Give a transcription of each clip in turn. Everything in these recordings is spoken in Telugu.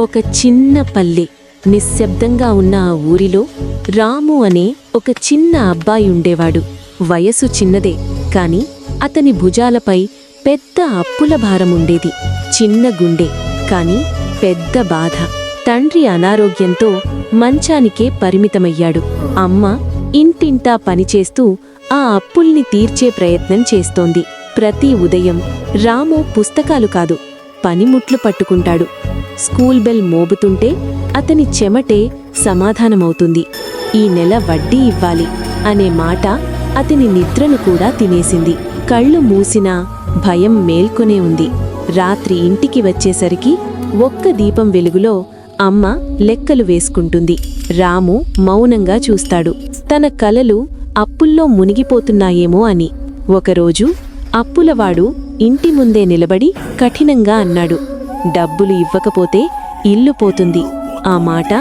ఒక చిన్న పల్లె. నిశ్శబ్దంగా ఉన్న ఆ ఊరిలో రాము అనే ఒక చిన్న అబ్బాయి ఉండేవాడు. వయసు చిన్నదే, కాని అతని భుజాలపై పెద్ద అప్పుల భారముండేది. చిన్న గుండె, కాని పెద్ద బాధ. తండ్రి అనారోగ్యంతో మంచానికే పరిమితమయ్యాడు. అమ్మ ఇంటింటా పనిచేస్తూ ఆ అప్పుల్ని తీర్చే ప్రయత్నం చేస్తోంది. ప్రతి ఉదయం రాము పుస్తకాలు కాదు, పనిముట్లు పట్టుకుంటాడు. స్కూల్ బెల్ మోగుతుంటే అతని చెమటే సమాధానమవుతుంది. ఈ నెల వడ్డీ ఇవ్వాలి అనే మాట అతని నిద్రను కూడా తినేసింది. కళ్ళు మూసినా భయం మేల్కొనే ఉంది. రాత్రి ఇంటికి వచ్చేసరికి ఒక్క దీపం వెలుగులో అమ్మ లెక్కలు వేసుకుంటుంది. రాము మౌనంగా చూస్తాడు, తన కలలు అప్పుల్లో మునిగిపోతున్నాయేమో అని. ఒకరోజు అప్పులవాడు ఇంటి ముందే నిలబడి కఠినంగా అన్నాడు, డబ్బులు ఇవ్వకపోతే ఇల్లు పోతుంది. ఆ మాట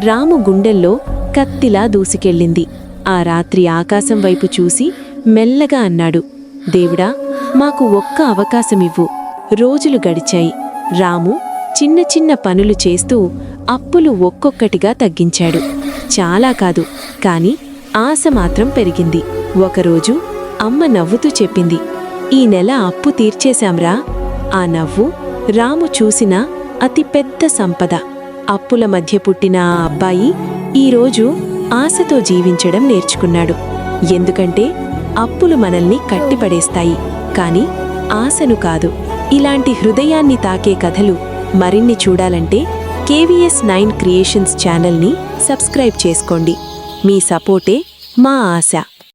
రాము గుండెల్లో కత్తిలా దూసుకెళ్ళింది. ఆ రాత్రి ఆకాశం వైపు చూసి మెల్లగా అన్నాడు, దేవుడా, మాకు ఒక్క అవకాశమివ్వు. రోజులు గడిచాయి. రాము చిన్న చిన్న పనులు చేస్తూ అప్పులు ఒక్కొక్కటిగా తగ్గించాడు. చాలా కాదు, కాని ఆశ మాత్రం పెరిగింది. ఒకరోజు అమ్మ నవ్వుతూ చెప్పింది, ఈ నెల అప్పు తీర్చేశాంరా. ఆ నవ్వు రాము చూసిన అతి పెద్ద సంపద. అప్పుల మధ్య పుట్టిన ఆ అబ్బాయి ఈరోజు ఆశతో జీవించడం నేర్చుకున్నాడు. ఎందుకంటే అప్పులు మనల్ని కట్టిపడేస్తాయి, కాని ఆశను కాదు. ఇలాంటి హృదయాన్ని తాకే కథలు మరిన్ని చూడాలంటే KVS 9 క్రియేషన్స్ ఛానల్ని సబ్స్క్రైబ్ చేసుకోండి. మీ సపోర్టే మా ఆశ.